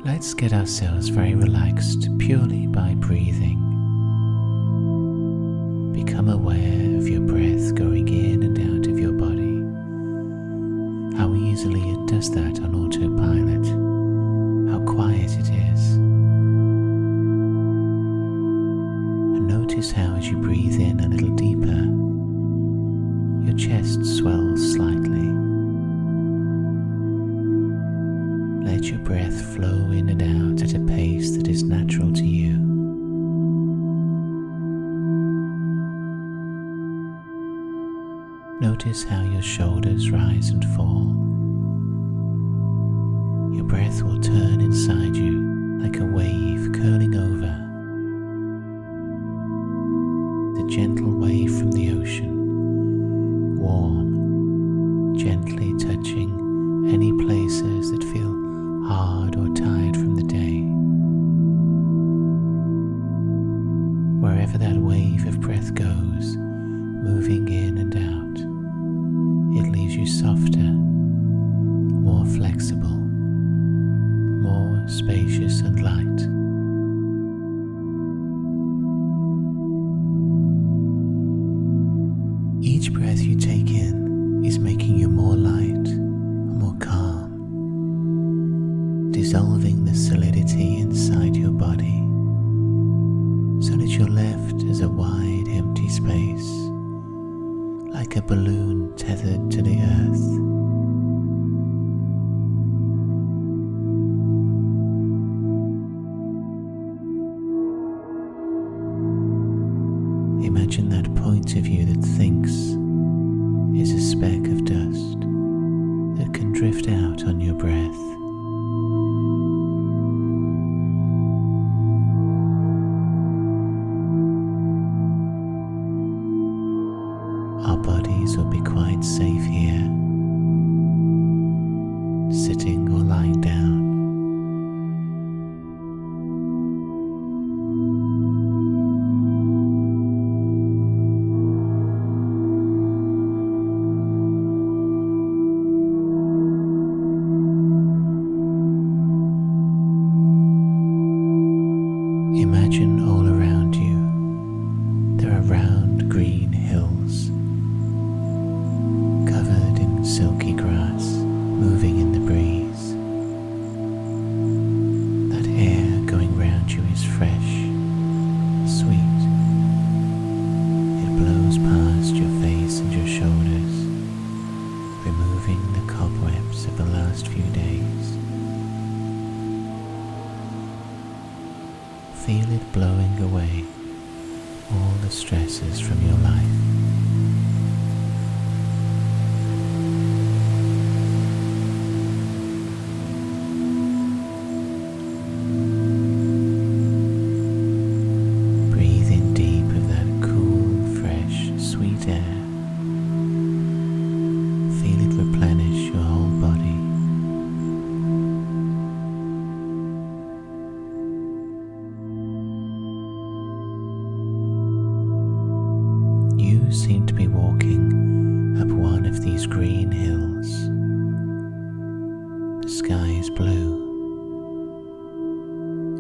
Let's get ourselves very relaxed purely by breathing. Become aware of your breath going in and out of your body, how easily it does that on autopilot, how quiet it is. And notice how as you breathe in a little deeper, your chest swells slightly. Let your breath flow in and out at a pace that is natural to you. Notice how your shoulders rise and fall. Your breath will turn inside you like a wave curling over. The gentle wave from the ocean, warm, gently touching any places that feel hard or tired from the day. Wherever that wave of breath goes, moving in and out, it leaves you softer, more flexible, more spacious and light. Each breath you take in is making you more light, more calm, dissolving the solidity inside your body so that you're left as a wide empty space, like a balloon tethered to the earth. Imagine that point of view that thinks is a speck of dust that can drift out on your breath. Our bodies will be quite safe here, sitting or lying down. Imagine all around you there are round green hills covered in silky grass moving in the breeze. That air going round you is fresh, sweet. It blows past your face and your shoulders, removing the cobwebs of the last few days. Feel it blowing away all the stresses from your life. Breathe in deep of that cool, fresh, sweet air. Feel it replenish your whole body. You seem to be walking up one of these green hills. The sky is blue.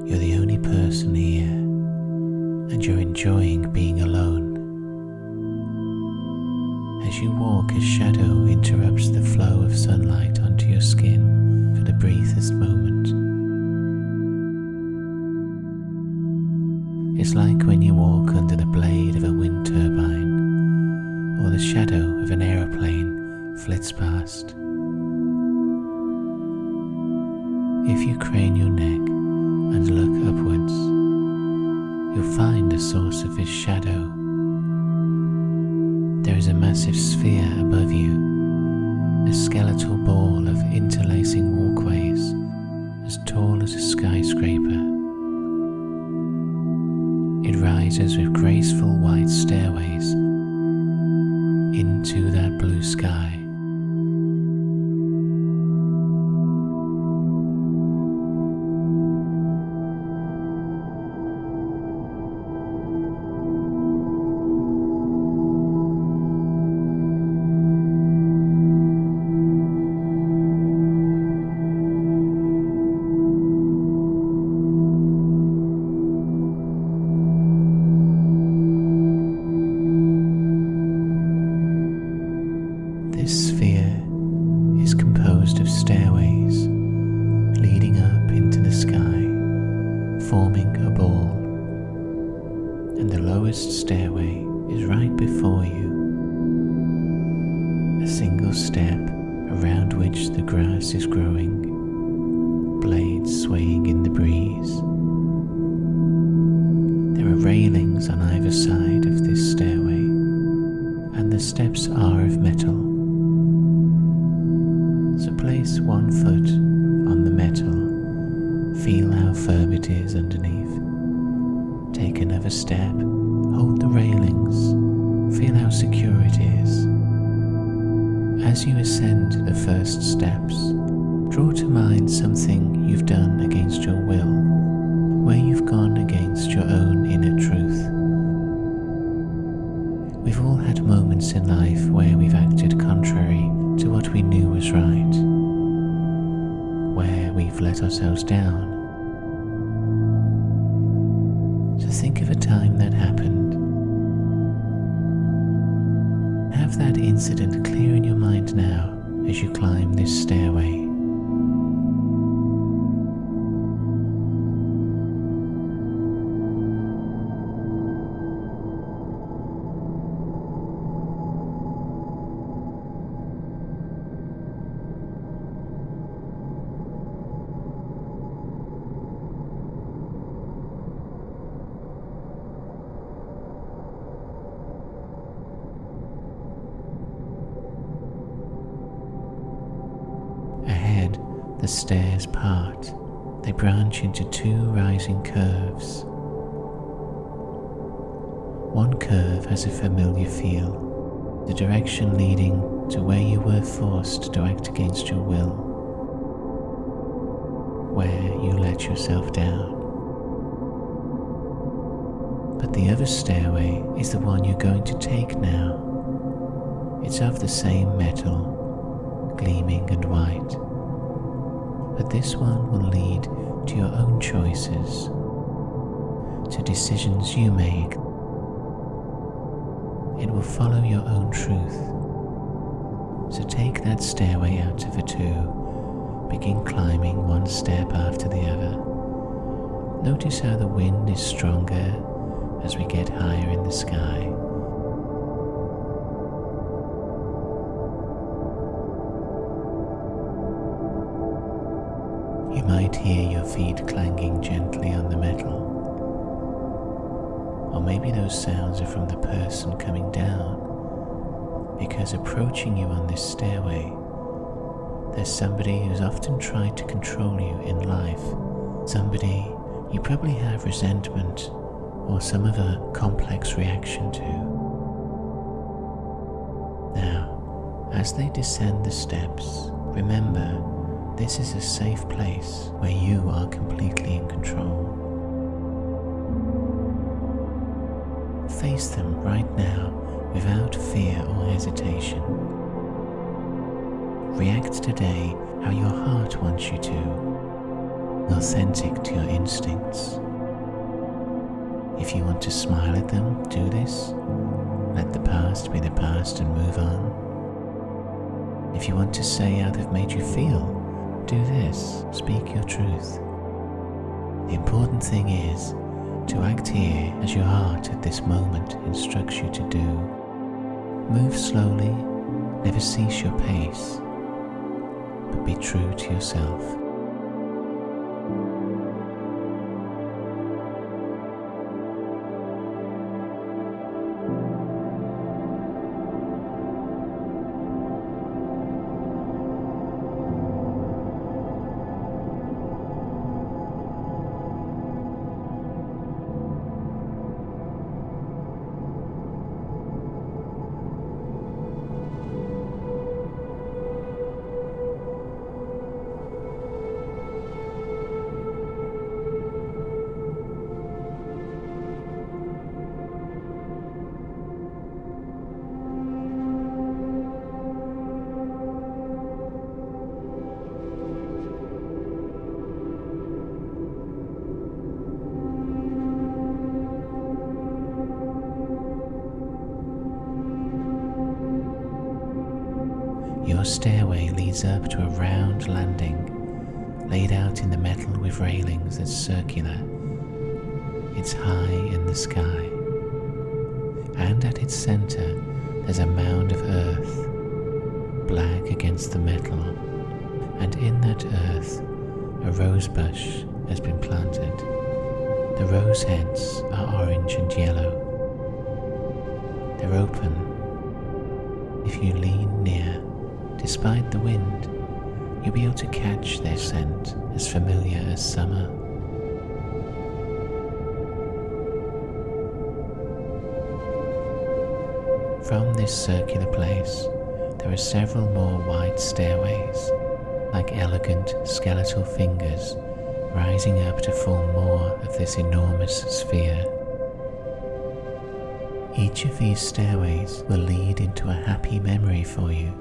You're the only person here, and you're enjoying being alone. As you walk, a shadow interrupts the flow of sunlight onto your skin for the briefest moment. It's like when you walk under the blade of a wind turbine, or the shadow of an aeroplane flits past. If you crane your neck and look upwards, you'll find the source of this shadow. There is a massive sphere above you, a skeletal ball of interlacing walkways as tall as a skyscraper. It rises with graceful white stairways into that blue sky. composed of stairways leading up into the sky, forming a ball, and the lowest stairway is right before you. A single step around which the grass is growing, blades swaying in the breeze. There are railings on either side of this stairway, and the steps are of metal. So place one foot on the metal, feel how firm it is underneath. Take another step, hold the railings, feel how secure it is. As you ascend the first steps, draw to mind something you've done against your will, where you've gone against your own inner truth. We've all had moments in life where we've acted contrary to what we knew was right, where we've let ourselves down. So think of a time that happened. Have that incident clear in your mind now as you climb this stairway. Ahead, the stairs part. They branch into two rising curves. One curve has a familiar feel, the direction leading to where you were forced to act against your will, where you let yourself down. But the other stairway is the one you're going to take now. It's of the same metal, gleaming and white, but this one will lead to your own choices, to decisions you make. It will follow your own truth. So take that stairway out of the two, begin climbing one step after the other. Notice how the wind is stronger as we get higher in the sky. You might hear your feet clanging gently on the metal. Or maybe those sounds are from the person coming down, because approaching you on this stairway, there's somebody who's often tried to control you in life. Somebody you probably have resentment or some other complex reaction to. Now, as they descend the steps, remember, this is a safe place where you are completely in control. Face them right now without fear or hesitation. React today how your heart wants you to, authentic to your instincts. If you want to smile at them, do this. Let the past be the past and move on. If you want to say how they've made you feel, do this. Speak your truth. The important thing is to act here as your heart at this moment instructs you to do. Move slowly, never cease your pace, but be true to yourself. stairway leads up to a round landing laid out in the metal with railings that's circular. It's high in the sky, and at its center there's a mound of earth, black against the metal, and in that earth a rose bush has been planted. The rose heads are orange and yellow. They're open. If you lean near, despite the wind, you'll be able to catch their scent as familiar as summer. From this circular place, there are several more wide stairways, like elegant skeletal fingers rising up to form more of this enormous sphere. Each of these stairways will lead into a happy memory for you.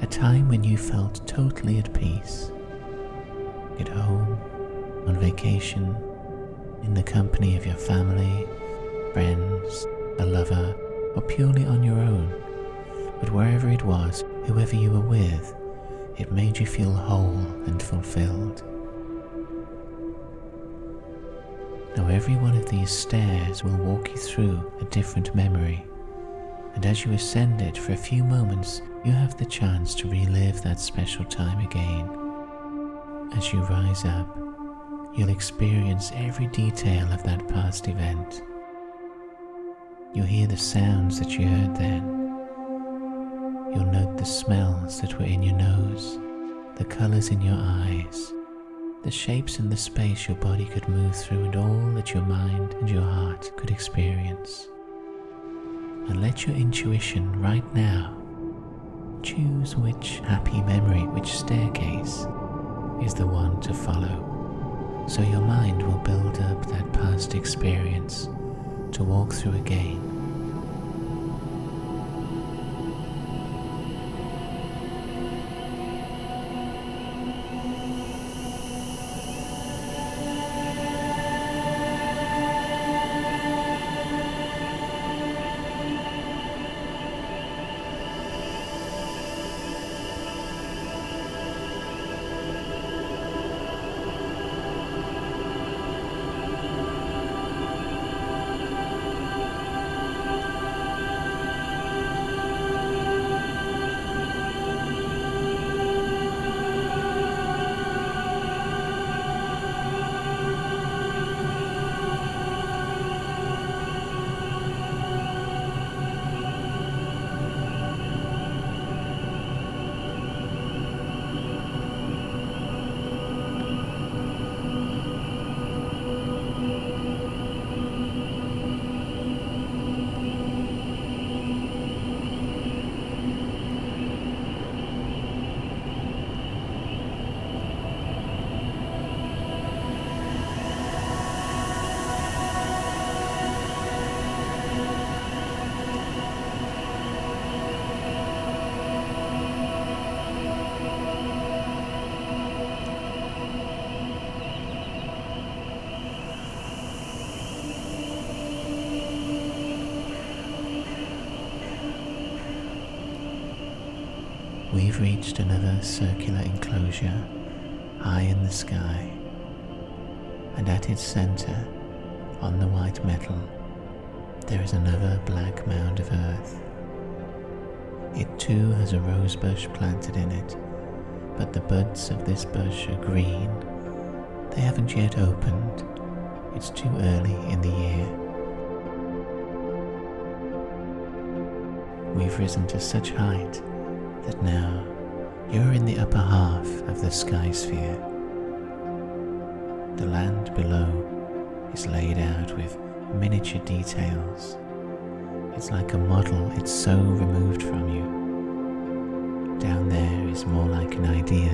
A time when you felt totally at peace, at home, on vacation, in the company of your family, friends, a lover, or purely on your own. But wherever it was, whoever you were with, it made you feel whole and fulfilled. Now every one of these stairs will walk you through a different memory, and as you ascend it for a few moments, you have the chance to relive that special time again. As you rise up, you'll experience every detail of that past event. You'll hear the sounds that you heard then. You'll note the smells that were in your nose, the colors in your eyes, the shapes and the space your body could move through, and all that your mind and your heart could experience. And let your intuition right now choose which happy memory, which staircase is the one to follow. So your mind will build up that past experience to walk through again. We've reached another circular enclosure high in the sky, and at its center, on the white metal, there is another black mound of earth. It too has a rose bush planted in it, but the buds of this bush are green. They haven't yet opened. It's too early in the year. We've risen to such height that now you're in the upper half of the sky sphere. The land below is laid out with miniature details. It's like a model, it's so removed from you. Down there is more like an idea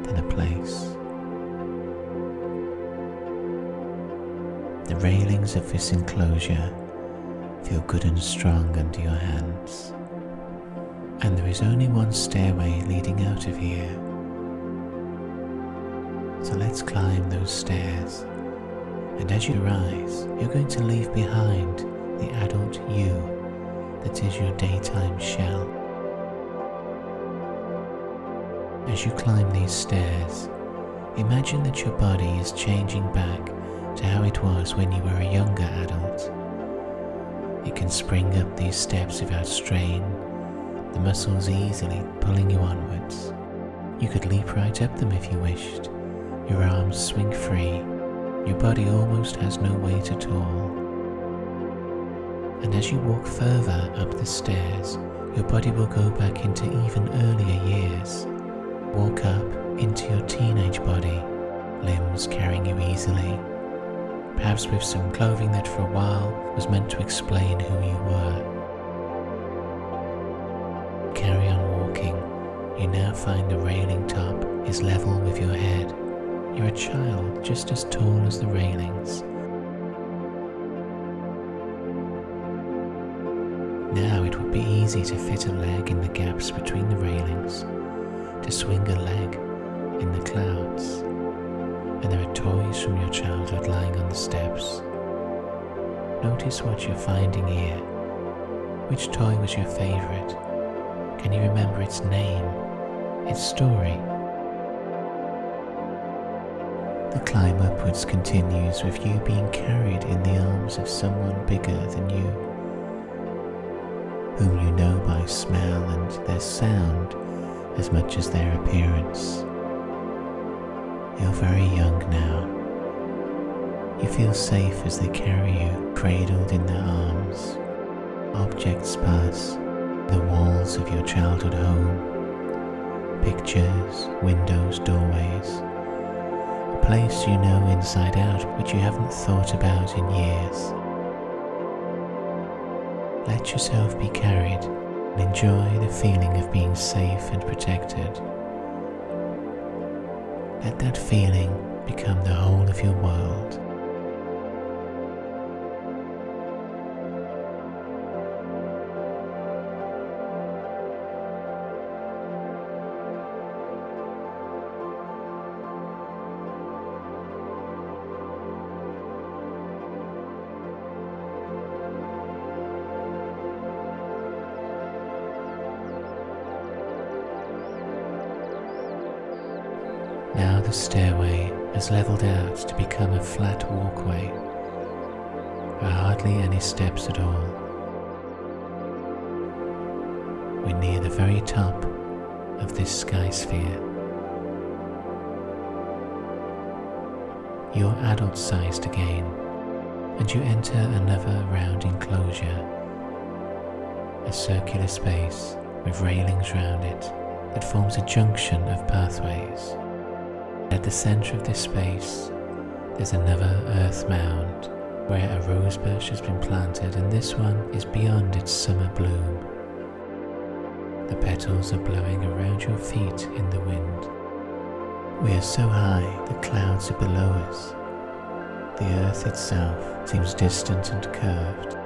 than a place. The railings of this enclosure feel good and strong under your hands. And there is only one stairway leading out of here. So let's climb those stairs. And as you rise, you're going to leave behind the adult you that is your daytime shell. As you climb these stairs, imagine that your body is changing back to how it was when you were a younger adult. It can spring up these steps without strain, the muscles easily pulling you onwards. You could leap right up them if you wished. Your arms swing free. Your body almost has no weight at all. And as you walk further up the stairs, your body will go back into even earlier years. Walk up into your teenage body, limbs carrying you easily, perhaps with some clothing that for a while was meant to explain who you were. Carry on walking. You now find the railing top is level with your head. You're a child just as tall as the railings. Now it would be easy to fit a leg in the gaps between the railings, to swing a leg in the clouds, and there are toys from your childhood lying on the steps. Notice what you're finding here. Which toy was your favorite? Can you remember its name, its story? The climb upwards continues with you being carried in the arms of someone bigger than you, whom you know by smell and their sound as much as their appearance. You're very young now. You feel safe as they carry you, cradled in their arms. Objects pass, the walls of your childhood home, pictures, windows, doorways, a place you know inside out which you haven't thought about in years. Let yourself be carried and enjoy the feeling of being safe and protected. Let that feeling become the whole of your world. Now the stairway has leveled out to become a flat walkway. There are hardly any steps at all. We're near the very top of this sky sphere. You're adult-sized again, and you enter another round enclosure, a circular space with railings round it that forms a junction of pathways. At the centre of this space, there's another earth mound where a rose bush has been planted, and this one is beyond its summer bloom. The petals are blowing around your feet in the wind. We are so high, the clouds are below us. The earth itself seems distant and curved.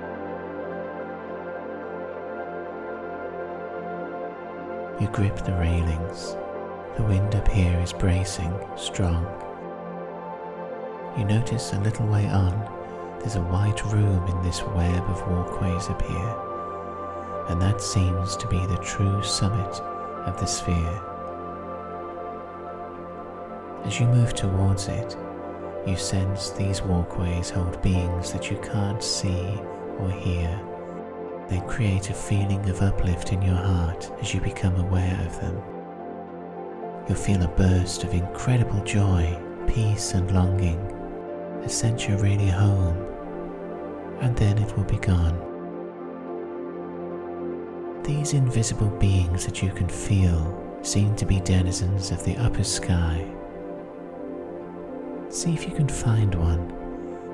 You grip the railings. The wind up here is bracing, strong. You notice a little way on, there's a wide room in this web of walkways up here, and that seems to be the true summit of the sphere. As you move towards it, you sense these walkways hold beings that you can't see or hear. They create a feeling of uplift in your heart as you become aware of them. You'll feel a burst of incredible joy, peace and longing, a sense you're really home, and then it will be gone. These invisible beings that you can feel seem to be denizens of the upper sky. See if you can find one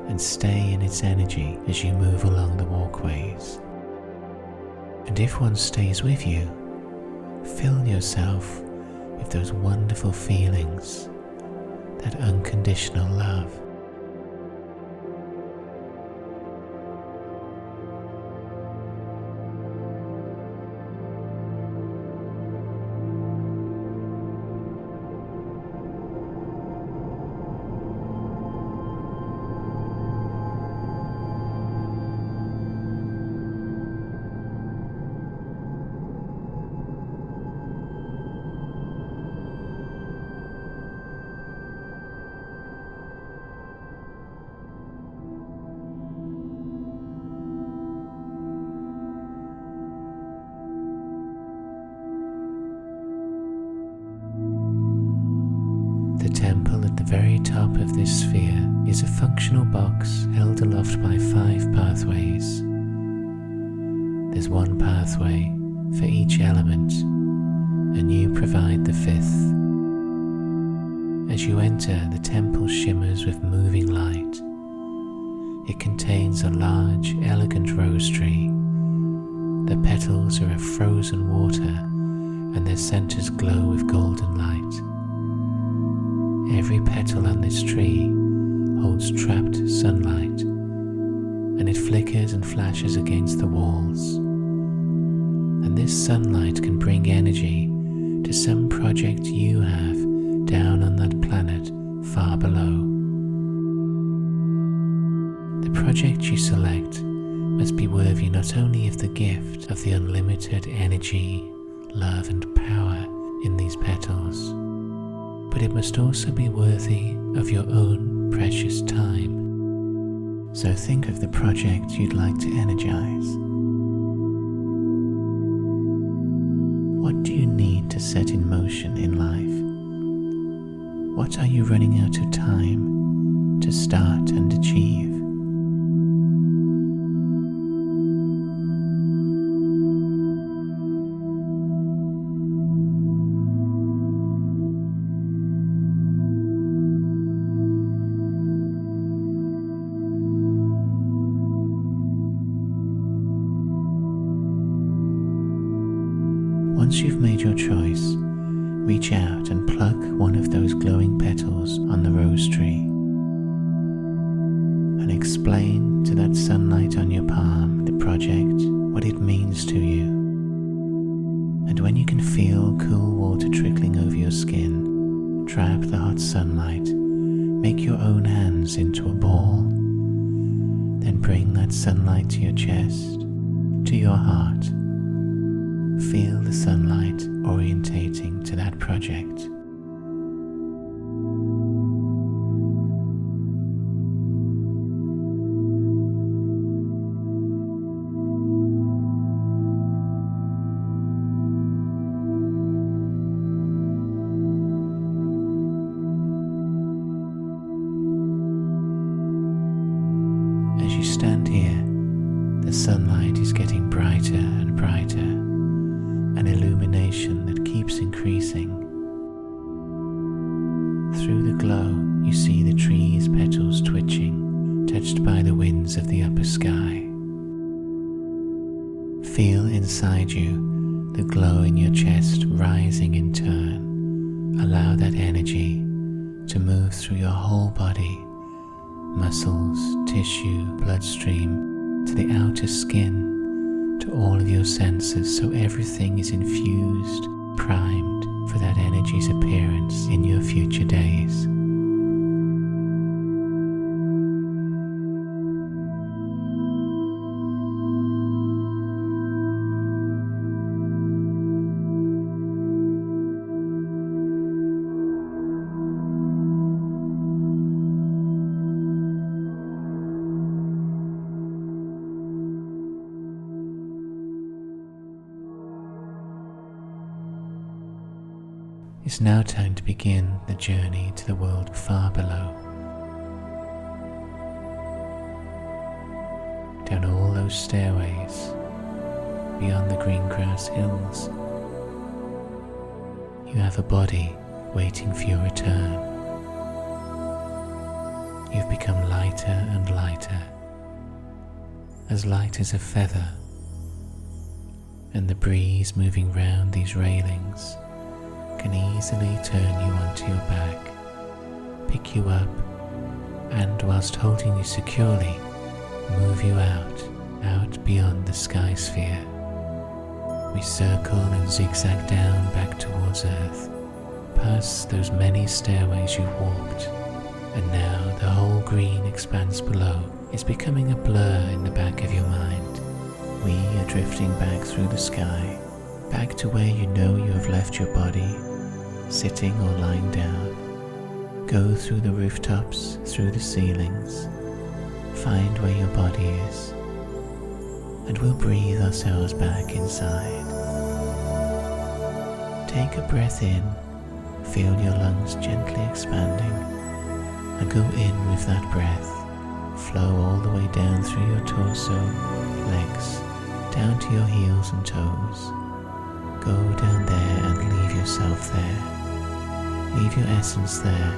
and stay in its energy as you move along the walkways. And if one stays with you, fill yourself with those wonderful feelings, that unconditional love. temple at the very top of this sphere is a functional box held aloft by 5 pathways. There's one pathway for each element, and you provide the 5th. As you enter, the temple shimmers with moving light. It contains a large, elegant rose tree. The petals are of frozen water, and their centers glow with golden light. Every petal on this tree holds trapped sunlight, and it flickers and flashes against the walls. And this sunlight can bring energy to some project you have down on that planet far below. The project you select must be worthy not only of the gift of the unlimited energy, love and power in these petals, but it must also be worthy of your own precious time. So think of the project you'd like to energize. What do you need to set in motion in life? What are you running out of time to start and achieve? Once you've made your choice, reach out and pluck one of those glowing petals on the rose tree and explain to that sunlight on your palm, the project, what it means to you. And when you can feel cool water trickling over your skin, trap the hot sunlight, make your own hands into a ball, then bring that sunlight to your chest, to your heart. Feel the sunlight orientating to that project. As you stand here, the sunlight is getting brighter and brighter, an illumination that keeps increasing. Through the glow, you see the tree's petals twitching, touched by the winds of the upper sky. Feel inside you the glow in your chest rising in turn. Allow that energy to move through your whole body, muscles, tissue, bloodstream, to the outer skin, to all of your senses, so everything is infused, primed for that energy's appearance in your future days. It's now time to begin the journey to the world far below. Down all those stairways, beyond the green grass hills, you have a body waiting for your return. You've become lighter and lighter, as light as a feather, and the breeze moving round these railings can easily turn you onto your back, pick you up, and whilst holding you securely, move you out beyond the sky sphere. We circle and zigzag down back towards Earth, past those many stairways you walked, and now the whole green expanse below is becoming a blur in the back of your mind. We are drifting back through the sky, back to where you know you have left your body, sitting or lying down. Go through the rooftops, through the ceilings, find where your body is, and we'll breathe ourselves back inside. Take a breath in, Feel your lungs gently expanding and go in with that breath. Flow all the way down through your torso, legs, down to your heels and toes. Go down there and leave yourself there. Leave your essence there.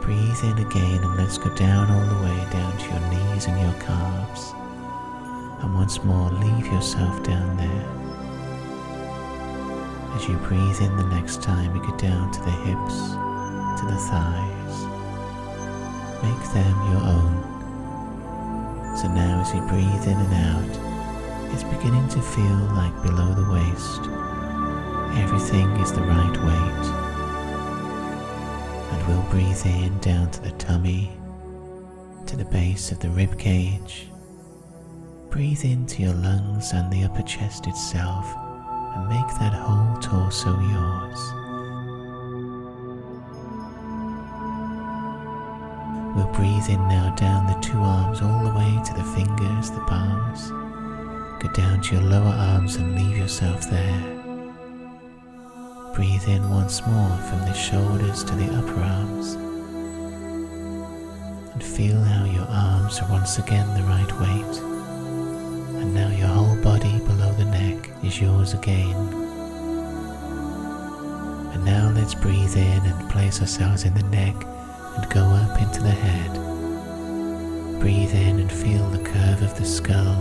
Breathe in again and let's go down all the way down to your knees and your calves. And once more, leave yourself down there. As you breathe in the next time, you go down to the hips, to the thighs. Make them your own. So now as you breathe in and out, it's beginning to feel like below the waist, everything is the right weight. And we'll breathe in down to the tummy, to the base of the rib cage. Breathe into your lungs and the upper chest itself, and make that whole torso yours. We'll breathe in now down the two arms all the way to the fingers, the palms. Go down to your lower arms and leave yourself there. Breathe in once more from the shoulders to the upper arms. And feel how your arms are once again the right weight. And now your whole body below the neck is yours again. And now let's breathe in and place ourselves in the neck and go up into the head. Breathe in and feel the curve of the skull,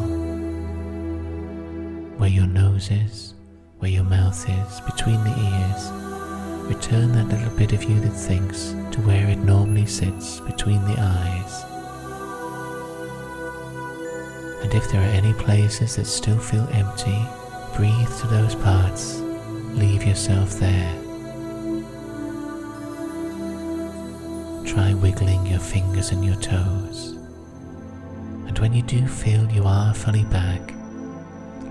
where your nose is, where your mouth is, between the ears. Return that little bit of you that thinks to where it normally sits, between the eyes. And if there are any places that still feel empty, breathe to those parts. Leave yourself there. Try wiggling your fingers and your toes. And when you do feel you are fully back,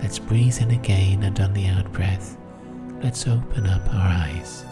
let's breathe in again, and on the out breath, let's open up our eyes.